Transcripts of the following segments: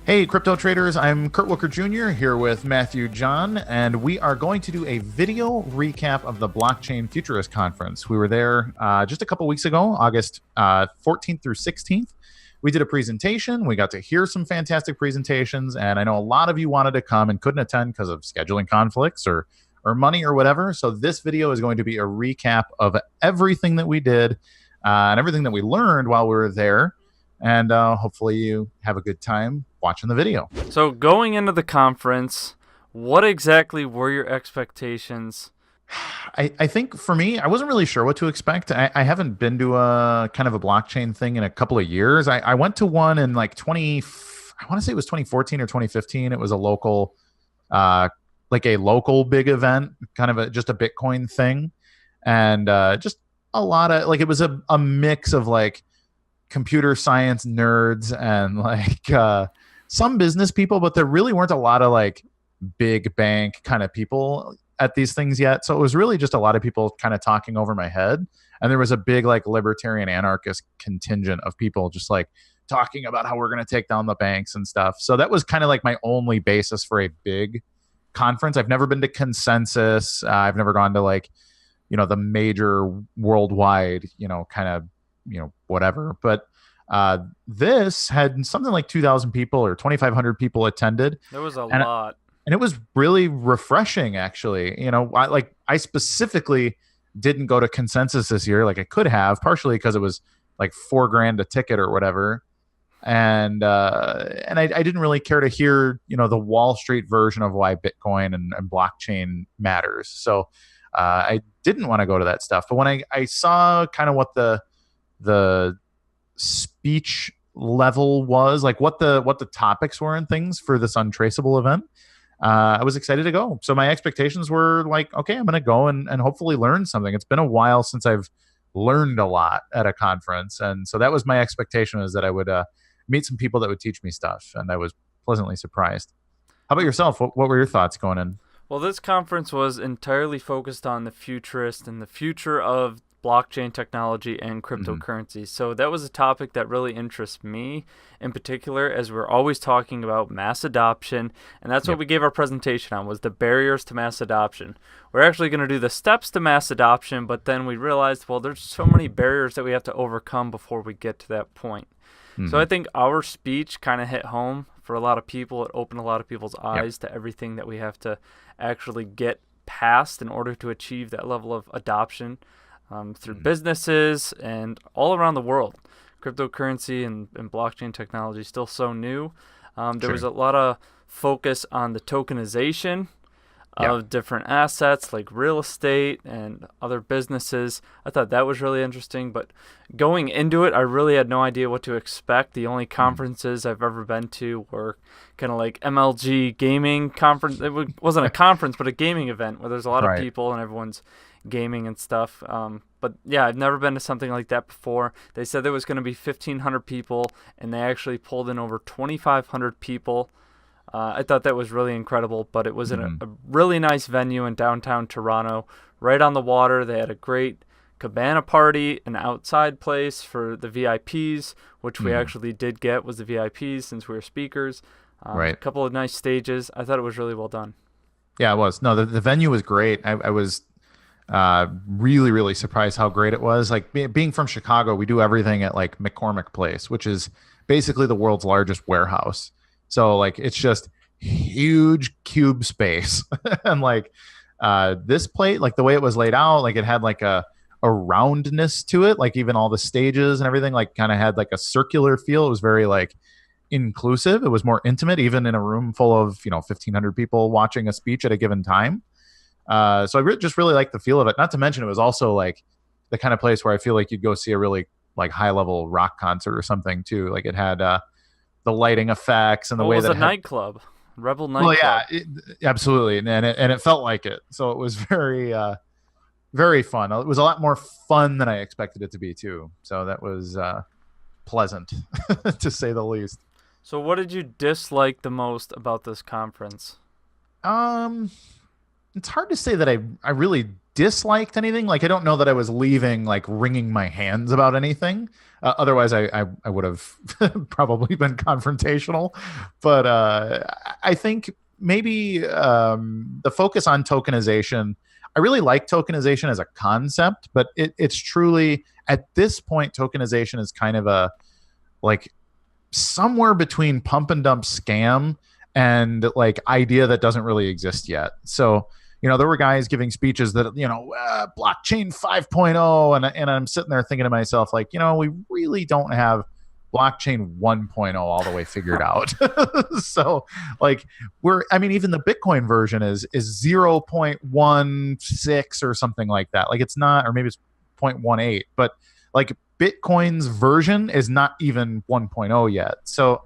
Hey, crypto traders, I'm Kurt Wilker Jr. here with Matthew John, and we are going to do a video recap of the Blockchain Futurist Conference. We were there just a couple weeks ago, August 14th through 16th. We did a presentation. We got to hear some fantastic presentations, and I know a lot of you wanted to come and couldn't attend because of scheduling conflicts or money or whatever. So this video is going to be a recap of everything that we did and everything that we learned while we were there. And hopefully you have a good time watching the video. So going into the conference, what exactly were your expectations? I think for me, I wasn't really sure what to expect. I haven't been to a kind of a blockchain thing in a couple of years. I went to one in like I want to say it was 2014 or 2015. It was a local, like a local big event, kind of just a Bitcoin thing. And just a lot of, like, it was a mix of like computer science nerds and like some business people, but there really weren't a lot of like big bank kind of people at these things yet. So it was really just a lot of people kind of talking over my head. And there was a big like libertarian anarchist contingent of people just like talking about how we're going to take down the banks and stuff. So that was kind of like my only basis for a big conference. I've never been to Consensus. I've never gone to like, the major worldwide, kind of, whatever. But this had something like 2,000 people or 2,500 people attended. There was a lot. And it was really refreshing, actually. I specifically didn't go to Consensus this year, like I could have, partially because it was like $4,000 a ticket or whatever. And I didn't really care to hear, the Wall Street version of why Bitcoin and blockchain matters. So I didn't want to go to that stuff. But when I saw kind of what the speech level was, like what the topics were and things for this untraceable event, I was excited to go. So my expectations were like, okay, I'm going to go and hopefully learn something. It's been a while since I've learned a lot at a conference. And so that was my expectation, is that I would meet some people that would teach me stuff. And I was pleasantly surprised. How about yourself? What were your thoughts going in? Well, this conference was entirely focused on the futurist and the future of blockchain technology and cryptocurrency. So that was a topic that really interests me in particular, as we're always talking about mass adoption. And that's what we gave our presentation on, was the barriers to mass adoption. We're actually going to do the steps to mass adoption, but then we realized, well, there's so many barriers that we have to overcome before we get to that point. So I think our speech kind of hit home for a lot of people. It opened a lot of people's eyes to everything that we have to actually get past in order to achieve that level of adoption through businesses and all around the world. Cryptocurrency and blockchain technology is still so new. There was a lot of focus on the tokenization of different assets like real estate and other businesses. I thought that was really interesting, but going into it, I really had no idea what to expect. The only conferences I've ever been to were kind of like MLG gaming conference. It wasn't a conference, but a gaming event where there's a lot of people and everyone's gaming and stuff. But yeah, I've never been to something like that before. They said there was going to be 1,500 people, and they actually pulled in over 2,500 people. I thought that was really incredible, but it was in a really nice venue in downtown Toronto, right on the water. They had a great cabana party, an outside place for the VIPs, which we actually did get, was the VIPs since we were speakers. A couple of nice stages. I thought it was really well done. Yeah, it was. No, the venue was great. I was really, really surprised how great it was. Like being from Chicago, we do everything at like McCormick Place, which is basically the world's largest warehouse. So like it's just huge cube space. And like this plate, like the way it was laid out, like it had like a roundness to it. Like even all the stages and everything like kind of had like a circular feel. It was very like inclusive. It was more intimate, even in a room full of 1,500 people watching a speech at a given time. So I just really liked the feel of it. Not to mention it was also like the kind of place where I feel like you'd go see a really like high level rock concert or something too. Like it had the lighting effects and the way that it was a nightclub, Rebel nightclub. Well, yeah, absolutely, and it felt like it. So it was very, very fun. It was a lot more fun than I expected it to be too. So that was pleasant, to say the least. So, what did you dislike the most about this conference? It's hard to say that I really disliked anything. Like, I don't know that I was leaving like wringing my hands about anything. Otherwise, I would have probably been confrontational. But I think maybe the focus on tokenization. I really like tokenization as a concept, but it's truly at this point, tokenization is kind of a like somewhere between pump and dump scam and like idea that doesn't really exist yet. So, there were guys giving speeches that, blockchain 5.0, and I'm sitting there thinking to myself, like, we really don't have blockchain 1.0 all the way figured out. So, like, even the Bitcoin version is 0.16 or something like that. Like, it's not, or maybe it's 0.18, but like Bitcoin's version is not even 1.0 yet. So,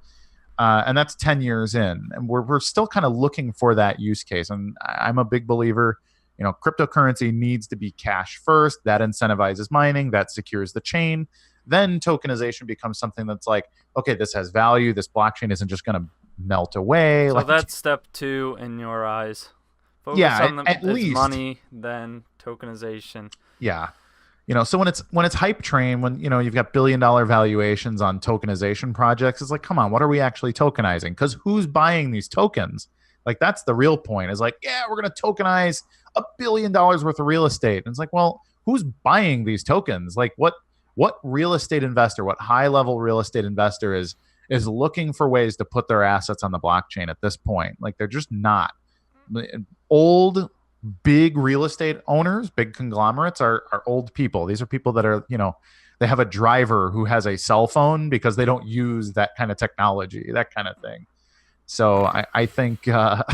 and that's 10 years in, and we're still kind of looking for that use case. And I'm a big believer, cryptocurrency needs to be cash first. That incentivizes mining, that secures the chain. Then tokenization becomes something that's like, okay, this has value. This blockchain isn't just going to melt away. So like, that's step 2 in your eyes. Focus yeah, on at least money, then tokenization. Yeah. So when it's hype train, when you've got billion-dollar valuations on tokenization projects, it's like, come on, what are we actually tokenizing? Because who's buying these tokens? Like, that's the real point. Is like, yeah, we're going to tokenize $1 billion worth of real estate, and it's like, well, who's buying these tokens? Like, what real estate investor, what high-level real estate investor is looking for ways to put their assets on the blockchain at this point? Like, they're just not. Old big real estate owners, big conglomerates are old people. These are people that are, they have a driver who has a cell phone because they don't use that kind of technology, that kind of thing. So I think well,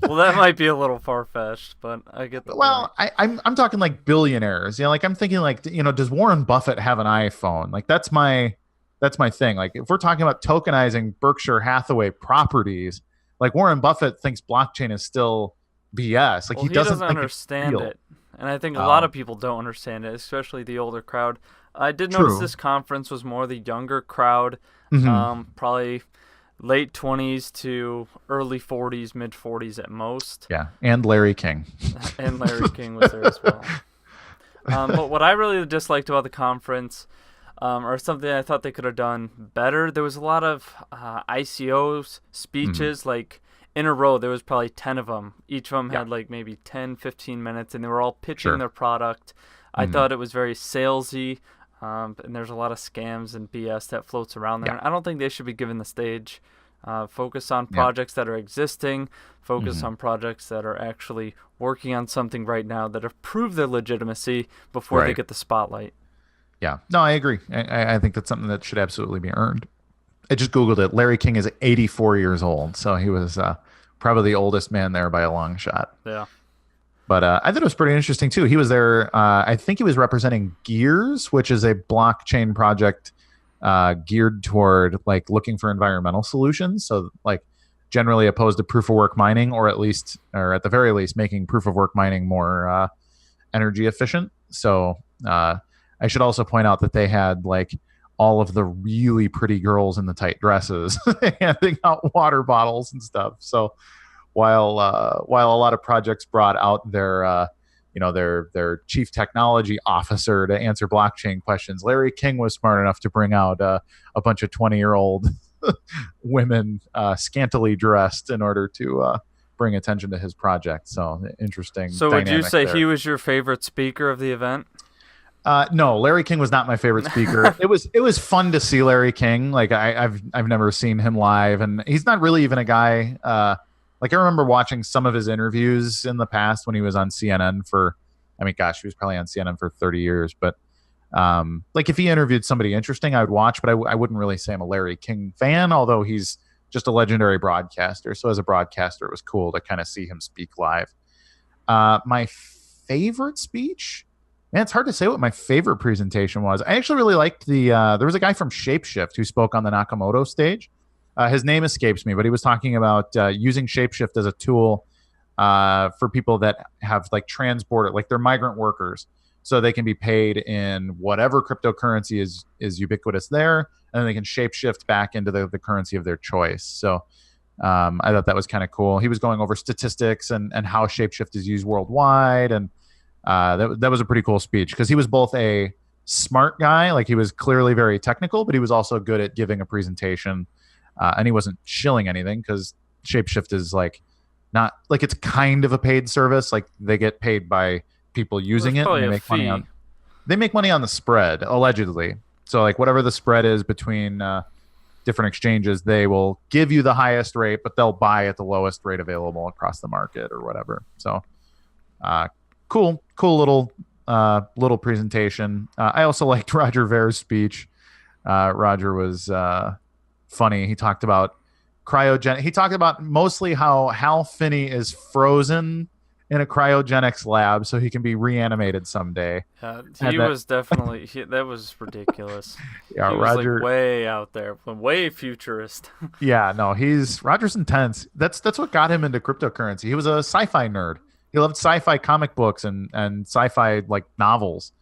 that might be a little far-fetched, but I get the well point. I'm talking like billionaires. Like, I'm thinking like, does Warren Buffett have an iPhone? Like, that's my thing. Like, if we're talking about tokenizing Berkshire Hathaway properties, like, Warren Buffett thinks blockchain is still BS. Like, well, he doesn't think understand it's real. it, and I think a lot of people don't understand it, especially the older crowd. I did notice this conference was more the younger crowd, probably late 20s to early 40s, mid 40s at most. Yeah, and Larry King. And Larry King was there as well. But what I really disliked about the conference, or something I thought they could have done better, there was a lot of ICOs speeches, like in a row. There was probably 10 of them. Each of them had like maybe 10, 15 minutes, and they were all pitching their product. I thought it was very salesy, and there's a lot of scams and BS that floats around there. And I don't think they should be given the stage. Focus on projects that are existing. Focus on projects that are actually working on something right now that have proved their legitimacy before they get the spotlight. Yeah. No, I agree. I think that's something that should absolutely be earned. I just Googled it. Larry King is 84 years old, so he was probably the oldest man there by a long shot. Yeah. But I thought it was pretty interesting, too. He was there. I think he was representing Gears, which is a blockchain project geared toward like looking for environmental solutions. So, like, generally opposed to proof of work mining, or at the very least, making proof of work mining more energy efficient. So I should also point out that they had like all of the really pretty girls in the tight dresses handing out water bottles and stuff. So while a lot of projects brought out their chief technology officer to answer blockchain questions, Larry King was smart enough to bring out a bunch of 20-year-old women scantily dressed in order to bring attention to his project. So interesting. So would you say there. He was your favorite speaker of the event? No, Larry King was not my favorite speaker. It was fun to see Larry King. Like, I've never seen him live, and he's not really even a guy. Like, I remember watching some of his interviews in the past when he was on CNN for, he was probably on CNN for 30 years. But like, if he interviewed somebody interesting, I would watch, but I wouldn't really say I'm a Larry King fan, although he's just a legendary broadcaster. So as a broadcaster, it was cool to kind of see him speak live. My favorite speech? Man, it's hard to say what my favorite presentation was. I actually really liked there was a guy from Shapeshift who spoke on the Nakamoto stage. His name escapes me, but he was talking about using Shapeshift as a tool for people that have like transborder, like they're migrant workers, so they can be paid in whatever cryptocurrency is ubiquitous there, and then they can shapeshift back into the currency of their choice. So I thought that was kind of cool. He was going over statistics and how Shapeshift is used worldwide, and That was a pretty cool speech because he was both a smart guy, like he was clearly very technical, but he was also good at giving a presentation, and he wasn't shilling anything because Shapeshift is like not like it's kind of a paid service. Like they get paid by people There's using it, and probably they a make money fee. on the spread allegedly. So like whatever the spread is between different exchanges, they will give you the highest rate, but they'll buy at the lowest rate available across the market or whatever. So uh, cool little presentation. I also liked Roger Ver's speech. Roger was funny. He talked about cryogen. He talked about mostly how Hal Finney is frozen in a cryogenics lab so he can be reanimated someday. He And that, was definitely that was ridiculous. yeah, He was like Roger. way out there, way futurist. Yeah, no, he's Roger's intense. That's what got him into cryptocurrency. He was a sci-fi nerd. He loved sci-fi comic books and sci-fi like novels.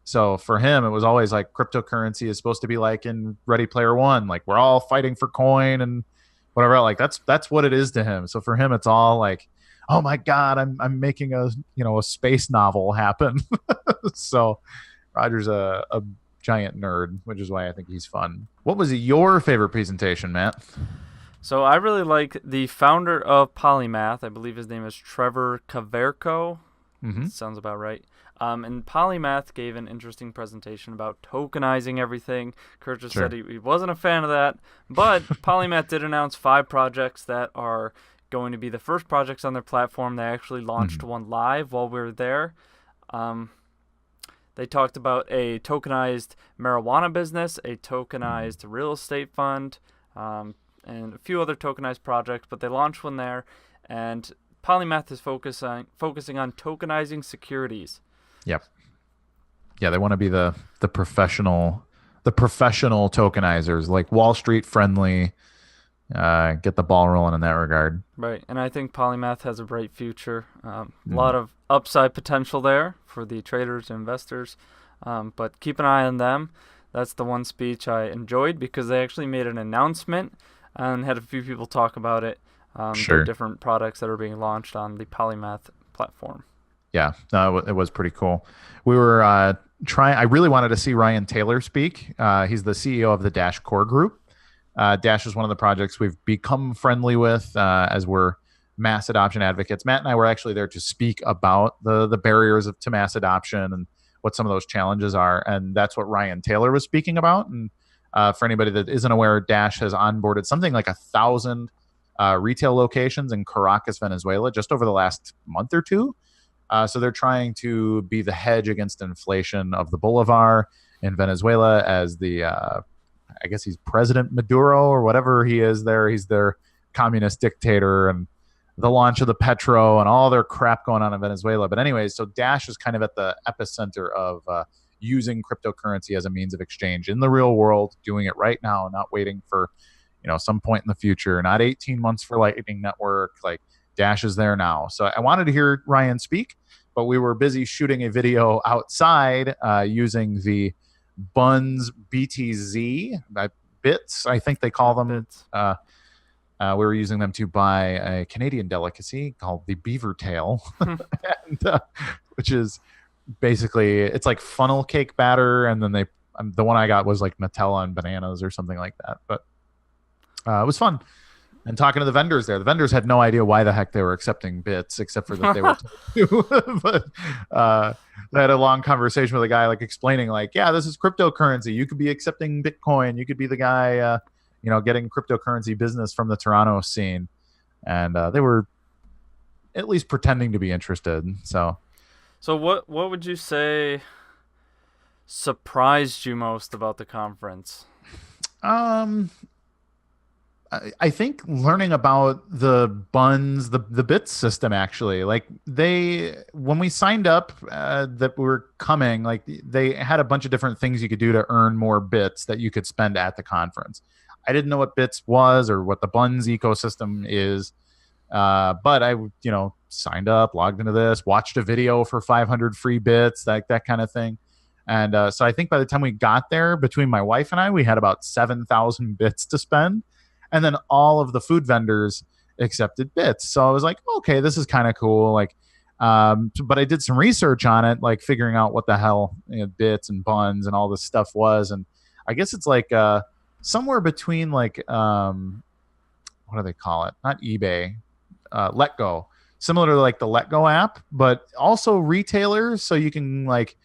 So for him, it was always like cryptocurrency is supposed to be like in Ready Player One, like we're all fighting for coin and whatever. Like that's what it is to him. So for him, it's all like, oh my god, I'm making a space novel happen. So Roger's a giant nerd, which is why I think he's fun. What was your favorite presentation, Matt? So I really like the founder of Polymath. I believe his name is Trevor Kaverko. Mm-hmm. Sounds about right. And Polymath gave an interesting presentation about tokenizing everything. Kurt just Sure. said he wasn't a fan of that, but Polymath did announce 5 projects that are going to be the first projects on their platform. They actually launched Mm-hmm. one live while we were there. They talked about a tokenized marijuana business, a tokenized real estate fund, and a few other tokenized projects, but they launched one there, and Polymath is focusing on tokenizing securities. Yep. Yeah, they want to be the professional tokenizers, like Wall Street friendly. Get the ball rolling in that regard. Right, and I think Polymath has a bright future. A Mm. lot of upside potential there for the traders and investors, but keep an eye on them. That's the one speech I enjoyed because they actually made an announcement and had a few people talk about it. The Sure. different products that are being launched on the Polymath platform. Yeah, no, it was pretty cool. We were trying. I really wanted to see Ryan Taylor speak. He's the CEO of the Dash Core Group. Dash is one of the projects we've become friendly with as we're mass adoption advocates. Matt and I were actually there to speak about the barriers to mass adoption and what some of those challenges are, and that's what Ryan Taylor was speaking about. And for anybody that isn't aware, Dash has onboarded something like 1,000 retail locations in Caracas, Venezuela, just over the last month or two. So they're trying to be the hedge against inflation of the bolivar in Venezuela as I guess he's President Maduro or whatever he is there. He's their communist dictator and the launch of the petro and all their crap going on in Venezuela. But anyways, so Dash is kind of at the epicenter of using cryptocurrency as a means of exchange in the real world, doing it right now, not waiting for some point in the future, not 18 months for Lightning Network. Like Dash is there now. So I wanted to hear Ryan speak, but we were busy shooting a video outside using the Buns BTZ bits, I think they call them. Bits. We were using them to buy a Canadian delicacy called the beaver tail, and, which is basically it's like funnel cake batter, and then the one I got was like Nutella and bananas or something like that. But it was fun. And talking to the vendors there, the vendors had no idea why the heck they were accepting bits, except for that they were told to. But I had a long conversation with a guy, like explaining, like, yeah, this is cryptocurrency. You could be accepting Bitcoin. You could be the guy, getting cryptocurrency business from the Toronto scene. And they were at least pretending to be interested. So what would you say surprised you most about the conference? I think learning about the buns, the bits system, actually, like when we signed up that we were coming, like they had a bunch of different things you could do to earn more bits that you could spend at the conference. I didn't know what bits was or what the buns ecosystem is. But I, signed up, logged into this, watched a video for 500 free bits, that kind of thing. And so I think by the time we got there, between my wife and I, we had about 7,000 bits to spend. And then all of the food vendors accepted bits. So I was like, okay, this is kind of cool. Like, But I did some research on it, like figuring out what the hell bits and buns and all this stuff was, and I guess it's like somewhere between like what do they call it? Not eBay, Let Go, similar to like the Let Go app, but also retailers, so you can like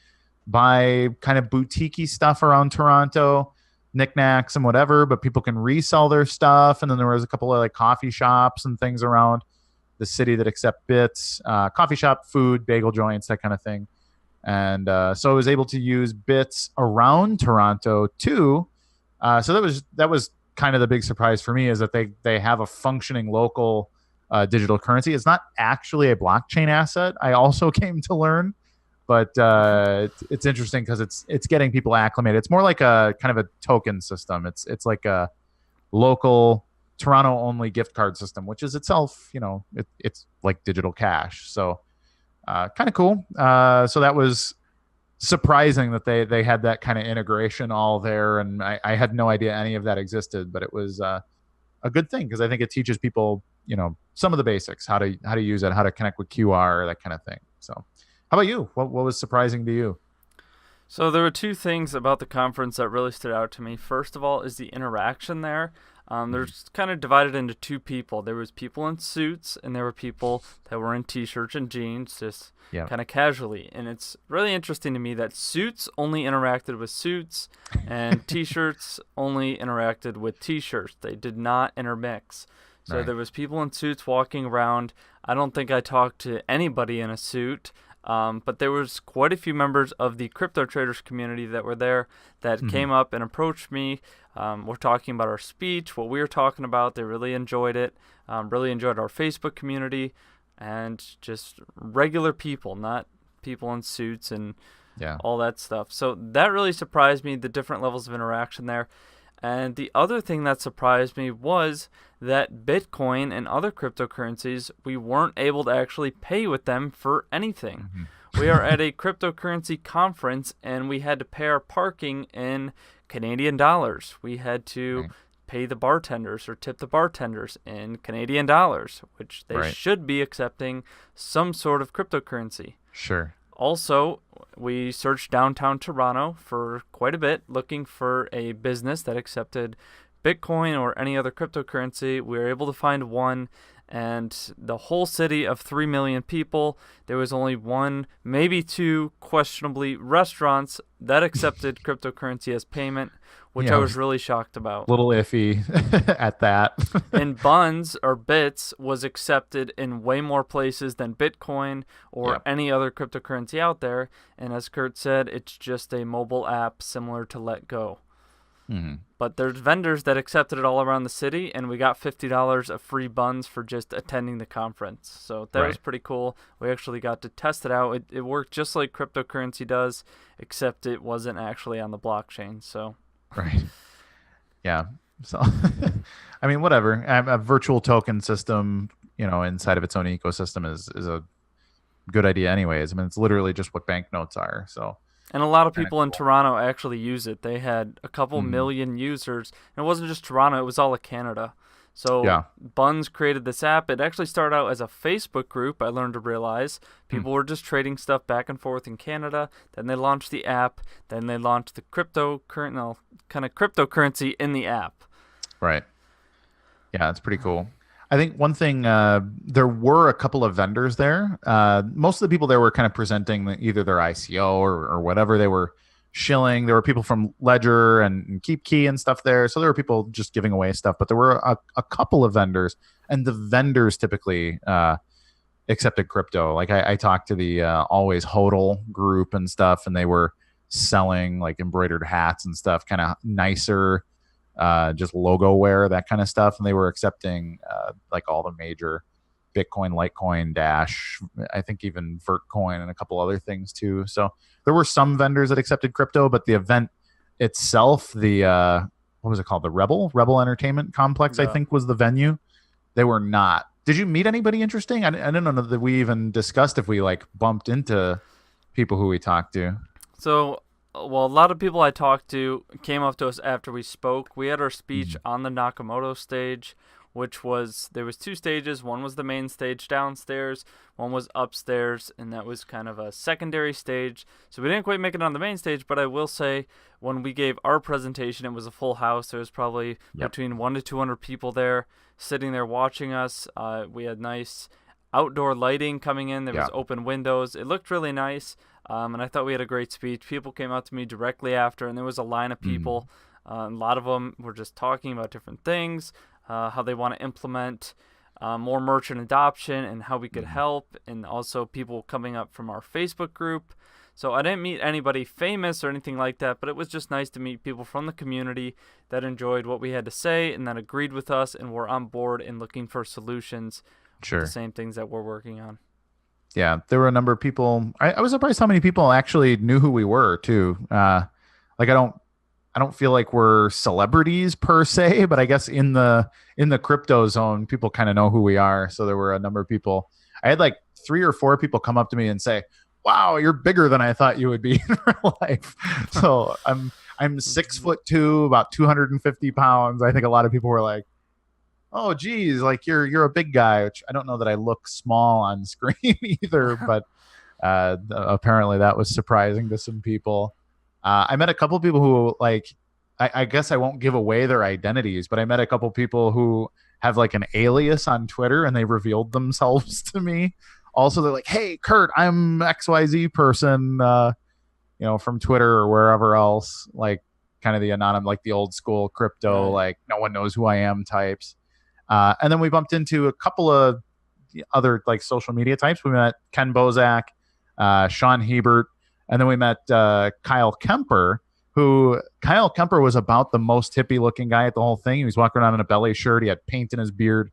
buy kind of boutiquey stuff around Toronto, knickknacks and whatever, but people can resell their stuff. And then there was a couple of like coffee shops and things around the city that accept bits, coffee shop, food, bagel joints, that kind of thing. And so I was able to use bits around Toronto too. So that was kind of the big surprise for me, is that they have a functioning local digital currency. It's not actually a blockchain asset, I also came to learn, but it's interesting because it's getting people acclimated. It's more like a kind of a token system. It's like a local Toronto only gift card system, which is itself, it's like digital cash. So kind of cool. So that was surprising that they had that kind of integration all there, and I had no idea any of that existed, but it was a good thing because I think it teaches people, some of the basics, how to use it, how to connect with QR, that kind of thing. So, how about you? What was surprising to you? So there were two things about the conference that really stood out to me. First of all is the interaction there. There's kind of divided into two people. There was people in suits, and there were people that were in t-shirts and jeans, just kind of casually. And it's really interesting to me that suits only interacted with suits, and t-shirts only interacted with t-shirts. They did not intermix. So there was people in suits walking around. I don't think I talked to anybody in a suit. But there was quite a few members of the crypto traders community that were there that came up and approached me. We're talking about our speech, what we were talking about. They really enjoyed it, really enjoyed our Facebook community, and just regular people, not people in suits and all that stuff. So that really surprised me, the different levels of interaction there. And the other thing that surprised me was that Bitcoin and other cryptocurrencies, we weren't able to actually pay with them for anything. We are at a cryptocurrency conference, and we had to pay our parking in Canadian dollars. We had to pay the bartenders or tip the bartenders in Canadian dollars, which they should be accepting some sort of cryptocurrency. Sure. Also, we searched downtown Toronto for quite a bit, looking for a business that accepted Bitcoin or any other cryptocurrency. We were able to find one, and the whole city of 3 million people, there was only one, maybe two questionably restaurants that accepted cryptocurrency as payment, which I was really shocked about. Little iffy at that. And buns or bits was accepted in way more places than Bitcoin or any other cryptocurrency out there. And as Kurt said, it's just a mobile app similar to Let Go. But there's vendors that accepted it all around the city, and we got $50 of free buns for just attending the conference. So that was pretty cool. We actually got to test it out. It worked just like cryptocurrency does, except it wasn't actually on the blockchain. So yeah. So I mean, whatever. A virtual token system, inside of its own ecosystem is a good idea anyways. I mean, it's literally just what banknotes are. So. And a lot of people in Toronto actually use it. They had a couple million users. And it wasn't just Toronto, it was all of Canada. So Buns created this app. It actually started out as a Facebook group, I learned to realize. People were just trading stuff back and forth in Canada. Then they launched the app. Then they launched the cryptocurrency in the app. Right. Yeah, it's pretty cool. I think one thing, there were a couple of vendors there. Most of the people there were kind of presenting either their ICO or whatever they were shilling. There were people from Ledger and KeepKey and stuff there. So there were people just giving away stuff. But there were a couple of vendors, and the vendors typically accepted crypto. Like I talked to the Always Hodl group and stuff, and they were selling like embroidered hats and stuff, kind of nicer, just logo wear, that kind of stuff. And they were accepting like all the major Bitcoin, Litecoin, Dash, I think even Vertcoin and a couple other things too. So there were some vendors that accepted crypto, but the event itself, the what was it called? The Rebel Entertainment Complex, I think was the venue. They were not. Did you meet anybody interesting? I didn't know that we even discussed if we like bumped into people who we talked to. So, well, a lot of people I talked to came up to us after we spoke. We had our speech on the Nakamoto stage, which was, there was two stages. One was the main stage downstairs, one was upstairs, and that was kind of a secondary stage. So we didn't quite make it on the main stage, but I will say when we gave our presentation, it was a full house. There was probably between 100 to 200 people there sitting there watching us. We had nice outdoor lighting coming in. There was open windows. It looked really nice, and I thought we had a great speech. People came up to me directly after, and there was a line of people. A lot of them were just talking about different things, how they want to implement more merchant adoption and how we could help, and also people coming up from our Facebook group. So I didn't meet anybody famous or anything like that, but it was just nice to meet people from the community that enjoyed what we had to say and that agreed with us and were on board and looking for solutions. The same things that we're working on. Yeah, there were a number of people. I was surprised how many people actually knew who we were too. Like I don't feel like we're celebrities per se, but I guess in the crypto zone, people kind of know who we are. So there were a number of people. I had like 3 or 4 people come up to me and say, "Wow, you're bigger than I thought you would be in real life." So I'm 6'2", about 250 pounds. I think a lot of people were like, "Oh, geez, like you're a big guy," which I don't know that I look small on screen either, but apparently that was surprising to some people. I met a couple people who like, I guess I won't give away their identities, but I met a couple people who have like an alias on Twitter and they revealed themselves to me. Also, they're like, "Hey, Kurt, I'm XYZ person, from Twitter or wherever else," like kind of the anonymous, like the old school crypto, like no one knows who I am types. And then we bumped into a couple of other like social media types. We met Ken Bozak, Sean Hebert, and then we met Kyle Kemper, who Kyle Kemper was about the most hippie looking guy at the whole thing. He was walking around in a belly shirt. He had paint in his beard.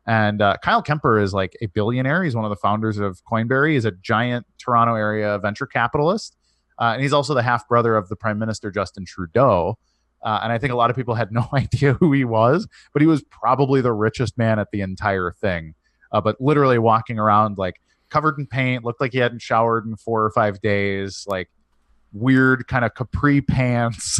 And Kyle Kemper is like a billionaire. He's one of the founders of Coinberry. He's a giant Toronto area venture capitalist. And he's also the half brother of the Prime Minister, Justin Trudeau. And I think a lot of people had no idea who he was, but he was probably the richest man at the entire thing. But literally walking around like covered in paint, looked like he hadn't showered in 4 or 5 days, like weird kind of capri pants,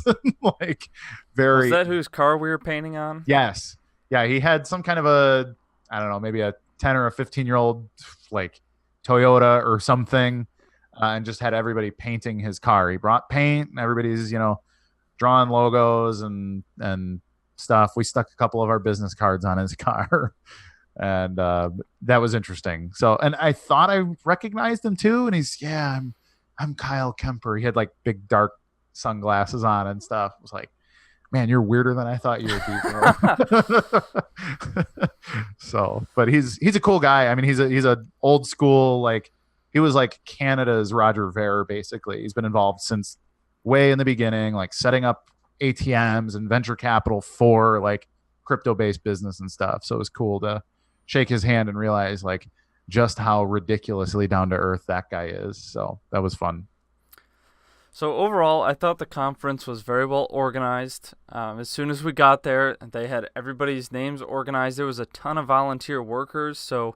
like very. Was that whose car we were painting on? Yes. Yeah, he had some kind of a, I don't know, maybe a 10 or a 15-year-old like Toyota or something, and just had everybody painting his car. He brought paint and everybody's, drawing logos and stuff. We stuck a couple of our business cards on his car. And that was interesting. So, and I thought I recognized him too. And he's, I'm Kyle Kemper. He had like big dark sunglasses on and stuff. I was like, "Man, you're weirder than I thought you would be." So, but he's a cool guy. I mean, he's a old school, like he was like Canada's Roger Ver, basically. He's been involved since way in the beginning, like setting up ATMs and venture capital for like crypto-based business and stuff. So it was cool to shake his hand and realize like just how ridiculously down to earth that guy is. So that was fun. So overall, I thought the conference was very well organized. As soon as we got there, they had everybody's names organized. There was a ton of volunteer workers. So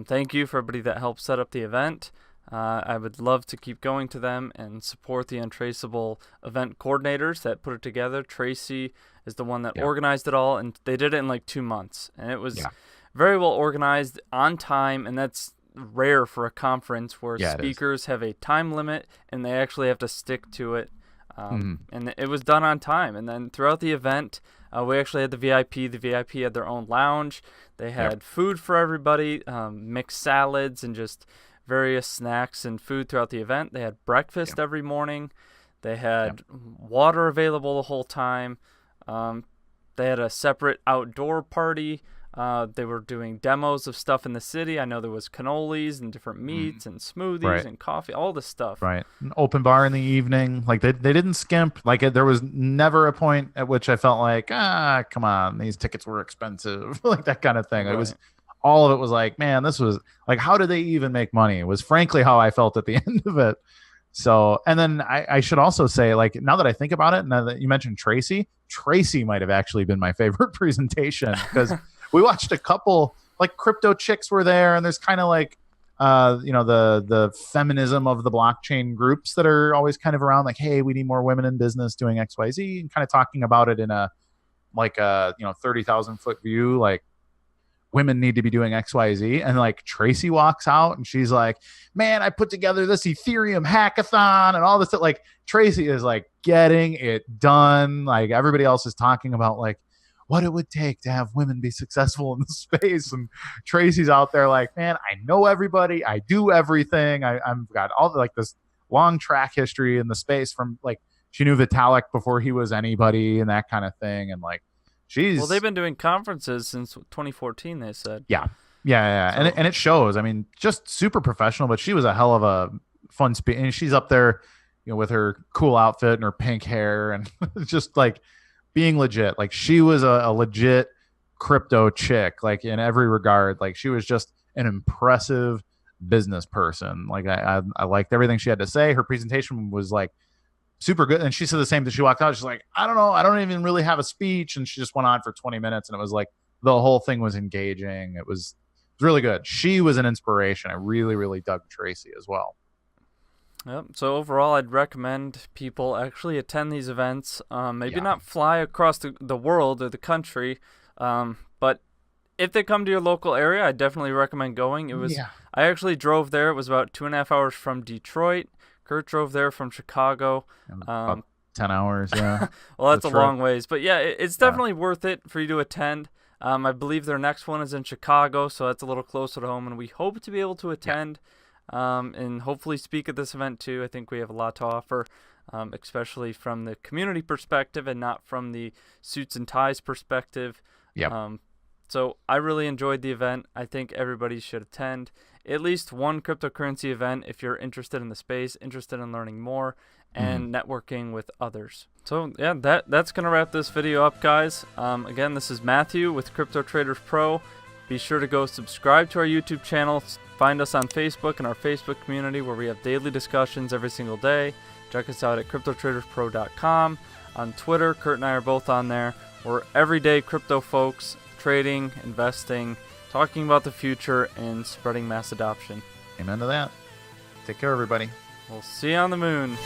thank you for everybody that helped set up the event. I would love to keep going to them and support the Untraceable event coordinators that put it together. Tracy is the one that organized it all, and they did it in like 2 months. And it was very well organized, on time, and that's rare for a conference where speakers have a time limit and they actually have to stick to it. And it was done on time. And then throughout the event, we actually had the VIP. The VIP had their own lounge. They had food for everybody, mixed salads and just various snacks and food throughout the event. They had breakfast every morning. They had water available the whole time. They had a separate outdoor party. They were doing demos of stuff in the city. I know there was cannolis and different meats and smoothies and coffee, all this stuff. Right. An open bar in the evening. Like they didn't skimp. Like there was never a point at which I felt like, come on, these tickets were expensive. Like that kind of thing. It was, all of it was like, man, this was like, how did they even make money? It was frankly how I felt at the end of it. So, and then I should also say, like, now that I think about it, now that you mentioned Tracy might have actually been my favorite presentation, because we watched a couple, like, crypto chicks were there, and there's kind of like, the feminism of the blockchain groups that are always kind of around, like, hey, we need more women in business doing XYZ, and kind of talking about it in a, like, 30,000 foot view, like, women need to be doing XYZ. And like Tracy walks out and she's like, man, I put together this Ethereum hackathon and all this stuff. Like Tracy is like getting it done. Like everybody else is talking about like what it would take to have women be successful in the space. And Tracy's out there like, man, I know everybody. I do everything. I've got all the, like this long track history in the space from like, she knew Vitalik before he was anybody and that kind of thing. And like, well, they've been doing conferences since 2014, they said. Yeah. So, and it shows. I mean, just super professional, but she was a hell of a fun speaker. And she's up there, you know, with her cool outfit and her pink hair and just like being legit. Like she was a legit crypto chick, like in every regard. Like she was just an impressive business person. Like I liked everything she had to say. Her presentation was like super good. And she said the same thing. She walked out. She's like, I don't know. I don't even really have a speech. And she just went on for 20 minutes. And it was like, the whole thing was engaging. It was really good. She was an inspiration. I really, really dug Tracy as well. Yep. So overall, I'd recommend people actually attend these events. Maybe not fly across the world or the country. But if they come to your local area, I definitely recommend going. I actually drove there. It was about 2.5 hours from Detroit. Kurt drove there from Chicago. About 10 hours, yeah. Well, that's a long ways. But yeah, it's definitely worth it for you to attend. I believe their next one is in Chicago, so that's a little closer to home. And we hope to be able to attend and hopefully speak at this event too. I think we have a lot to offer, especially from the community perspective and not from the suits and ties perspective. So I really enjoyed the event. I think everybody should attend at least one cryptocurrency event if you're interested in the space, interested in learning more, and networking with others. So yeah, that's going to wrap this video up, guys. Again, this is Matthew with Crypto Traders Pro. Be sure to go subscribe to our YouTube channel. Find us on Facebook and our Facebook community where we have daily discussions every single day. Check us out at CryptoTradersPro.com. On Twitter, Kurt and I are both on there. We're everyday crypto folks, trading, investing, talking about the future, and spreading mass adoption. Amen to that. Take care, everybody. We'll see you on the moon.